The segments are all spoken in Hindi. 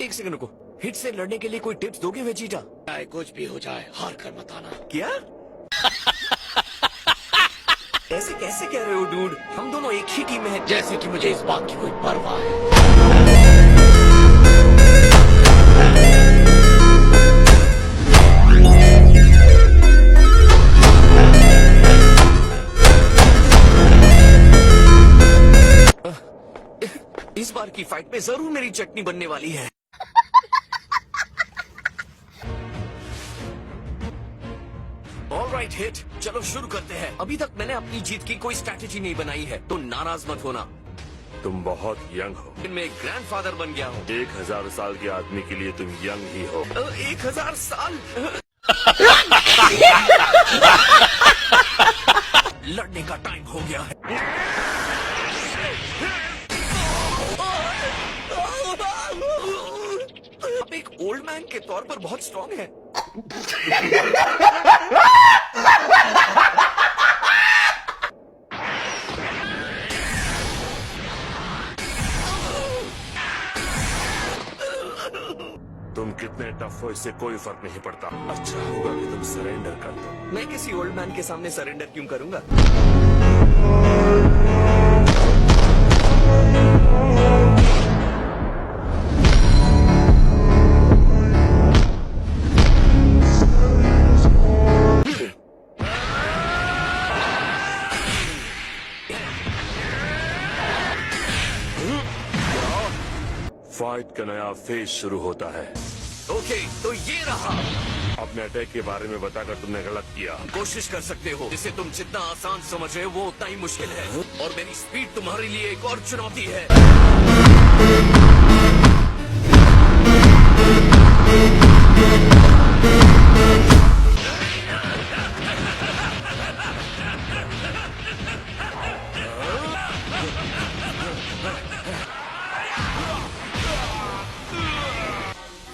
एक सेकंड रुको, हिट से लड़ने के लिए कोई टिप्स दोगे वेजिटा? चाहे कुछ भी हो जाए, हार कर मत आना। क्या? ऐसे कैसे कह रहे हो डूड? हम दोनों एक ही टीम में हैं। जैसे कि मुझे इस बात की कोई परवाह है। इस बार की फाइट में जरूर मेरी चटनी बनने वाली है। ऑलराइट हिट, चलो शुरू करते हैं। अभी तक मैंने अपनी जीत की कोई स्ट्रैटेजी नहीं बनाई है, तो नाराज मत होना। तुम बहुत यंग हो। मैं एक ग्रैंडफादर बन गया हूँ। 1000 साल के आदमी के लिए तुम यंग ही हो। 1000 साल? लड़ने का टाइम हो गया है। आप एक ओल्ड मैन के तौर पर बहुत स्ट्रांग है। तुम कितने टफ हो इससे कोई फर्क नहीं पड़ता। अच्छा होगा कि तुम सरेंडर कर दो। मैं किसी ओल्ड मैन के सामने सरेंडर क्यों करूंगा? फाइट का नया फेज शुरू होता है। ओके, तो ये रहा। अपने अटैक के बारे में बताकर तुमने गलत किया। कोशिश कर सकते हो, जिसे तुम जितना आसान समझ रहे हो वो उतना ही मुश्किल है, और मेरी स्पीड तुम्हारे लिए एक और चुनौती है।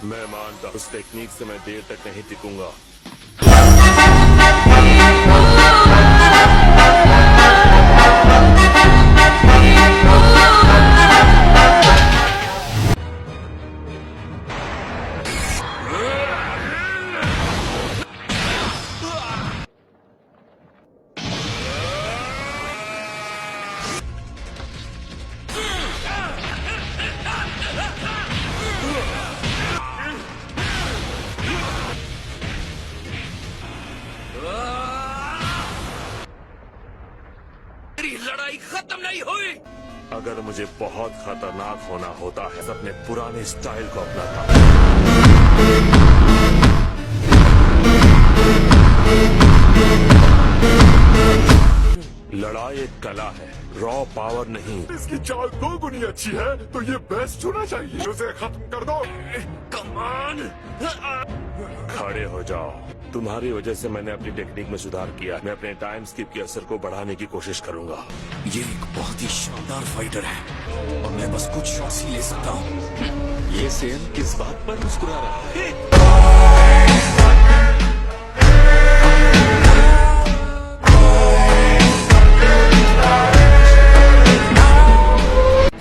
मैं मानता उस टेक्निक से मैं देर तक नहीं टिकूंगा। लड़ाई खत्म नहीं हुई। अगर मुझे बहुत खतरनाक होना होता है अपने पुराने स्टाइल को अपनाता। लड़ाई एक कला है, रॉ पावर नहीं। इसकी चाल 2 गुनी अच्छी है तो ये बेस्ट होना चाहिए। उसे खत्म कर दो। कमान। खड़े हो जाओ। तुम्हारी वजह से मैंने अपनी टेक्निक में सुधार किया। मैं अपने टाइम स्किप के असर को बढ़ाने की कोशिश करूंगा। ये एक बहुत ही शानदार फाइटर है और मैं बस कुछ शॉट्स ही ले सकता हूँ। ये सेन किस बात पर मुस्कुरा रहा है?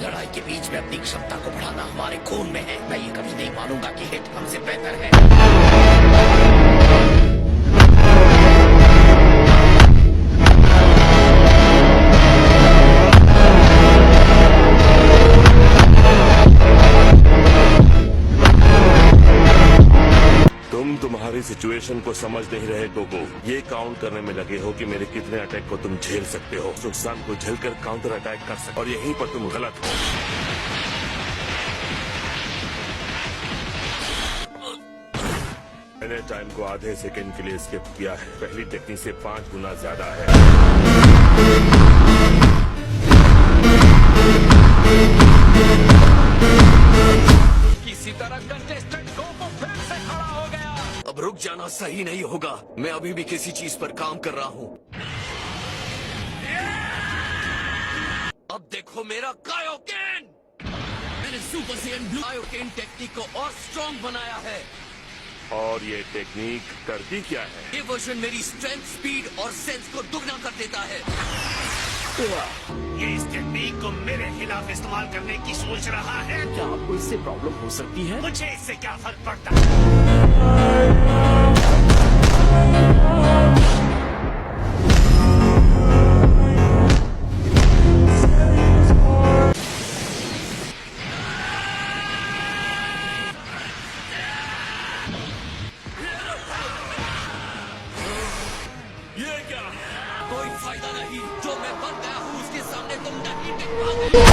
लड़ाई के बीच में अपनी क्षमता को बढ़ाना हमारे खून में है। मैं ये कभी नहीं मानूंगा कि हिट हमसे बेहतर है। तुम्हारी सिचुएशन को समझ नहीं रहे गोगो। ये काउंट करने में लगे हो कि मेरे कितने अटैक को तुम झेल सकते हो। नुकसान को झेलकर काउंटर अटैक कर सकते, और यहीं पर तुम गलत हो। मैंने टाइम को आधे सेकंड के लिए स्किप किया है। पहली टेक्निक से 5 गुना ज्यादा है। किसी तरह कंटेस्टेंट गोगो फिर से खड़ा हो गया। अब रुक जाना सही नहीं होगा। मैं अभी भी किसी चीज पर काम कर रहा हूँ। अब देखो मेरा कायोकेन। मैंने super Saiyan blue Kaioken technique को और स्ट्रॉन्ग बनाया है। और ये टेक्निक करती क्या है? ये वर्जन मेरी स्ट्रेंथ, स्पीड और सेंस को दुगना कर देता है। ये इस टेक्निक को मेरे खिलाफ इस्तेमाल करने की सोच रहा है। क्या आपको इससे प्रॉब्लम हो सकती है? मुझे इससे क्या फर्क पड़ता है? ये क्या? कोई फायदा नहीं, जो मैं बन गया हूँ उसके सामने तुम नहीं टिक पाओगे।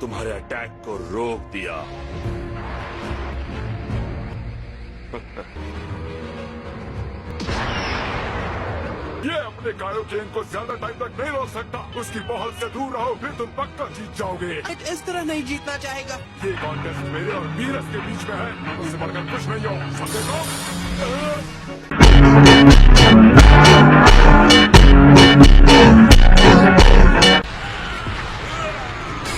तुम्हारे अटैक को रोक दिया। ये अपने कायोकेन को ज्यादा टाइम तक नहीं रोक सकता। उसकी पहुंच से दूर रहो, फिर तुम पक्का जीत जाओगे। इस तरह नहीं जीतना चाहेगा। ये कॉन्टेस्ट मेरे और वीरस के बीच में है, उससे बढ़कर कुछ नहीं हो। समझे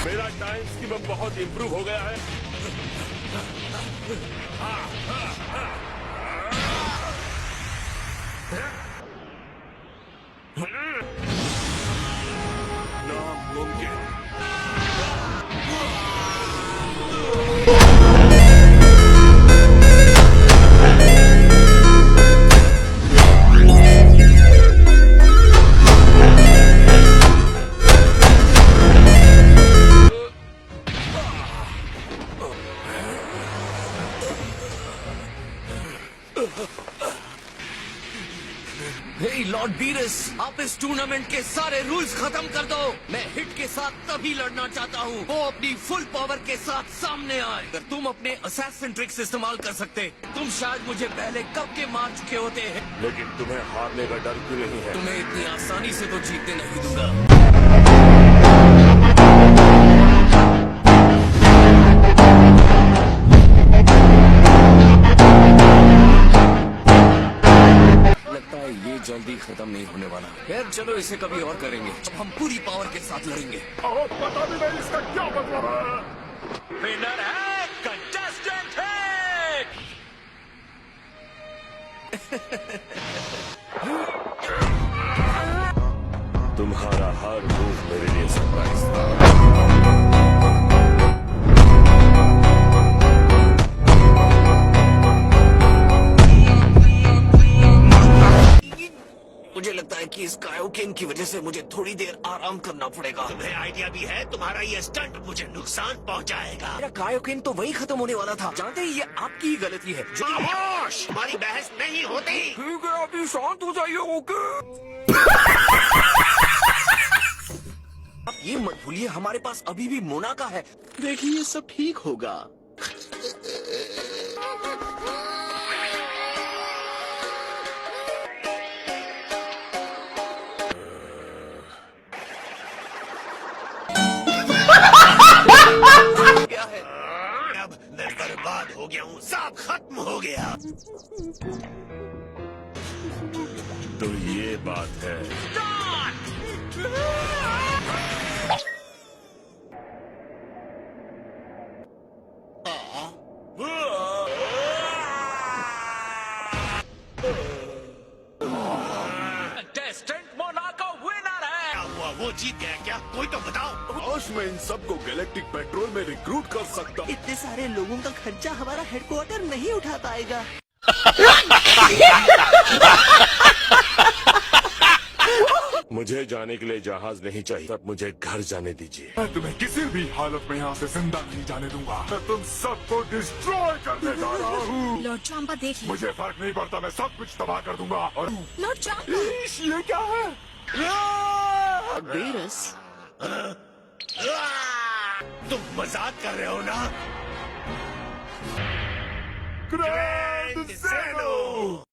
मेरा टाइम स्कीम बहुत इंप्रूव हो गया है। नामुमकिन। हे लॉर्ड बीरस, आप इस टूर्नामेंट के सारे रूल्स खत्म कर दो। मैं हिट के साथ तभी लड़ना चाहता हूँ वो अपनी फुल पावर के साथ सामने आए। अगर तुम अपने असैसिन ट्रिक्स इस्तेमाल कर सकते, तुम शायद मुझे पहले कब के मार चुके होते हैं। लेकिन तुम्हें हारने का डर क्यों नहीं है? तुम्हें इतनी आसानी से तो जीतने नहीं दूंगा। लगता है ये जल्दी खत्म नहीं होने वाला। खैर चलो इसे कभी और करेंगे। अब हम पूरी पावर के साथ लड़ेंगे। और पता भी नहीं इसका क्या मतलब है। विनर है कंटेस्टेंट हिट। तुम्हारा हर मूव मेरे लिए सरप्राइज था। मुझे लगता है कि इस कायोकेन की वजह से मुझे थोड़ी देर आराम करना पड़ेगा। तुम्हें आइडिया भी है? तुम्हारा ये स्टंट मुझे नुकसान पहुंचाएगा। मेरा कायोकेन तो वही खत्म होने वाला था। जानते हैं ये आपकी ही गलती है। खामोश! हमारी बहस नहीं होती। ठीक है, अभी शांत हो जाइए। ओके। अब ये मत भूलिए हमारे पास अभी भी मोनाका है। देखिए सब ठीक होगा। क्या है? अब मैं बर्बाद हो गया हूँ, सब खत्म हो गया। तो ये बात है। कंटेस्टेंट मोनाको विनर है। क्या हुआ? वो जीत गया क्या? कोई तो बताओ। काश मैं इन सबको गैलेक्टिक पेट्रोल में रिक्रूट कर सकता। इतने सारे लोगों का खर्चा हमारा हेडक्वार्टर नहीं उठा पाएगा। मुझे जाने के लिए जहाज नहीं चाहिए, तब मुझे घर जाने दीजिए। मैं तुम्हें किसी भी हालत में यहाँ से जिंदा नहीं जाने दूंगा। मैं तुम सबको डिस्ट्रॉय करने जा रहा हूँ। लॉर्ड चांपा देखिए। मुझे फर्क नहीं पड़ता, मैं सब कुछ तबाह कर दूंगा। और लॉर्ड चांपा। इश, ये क्या है? वीरस, तुम मजाक कर रहे हो ना? Grand Zeno!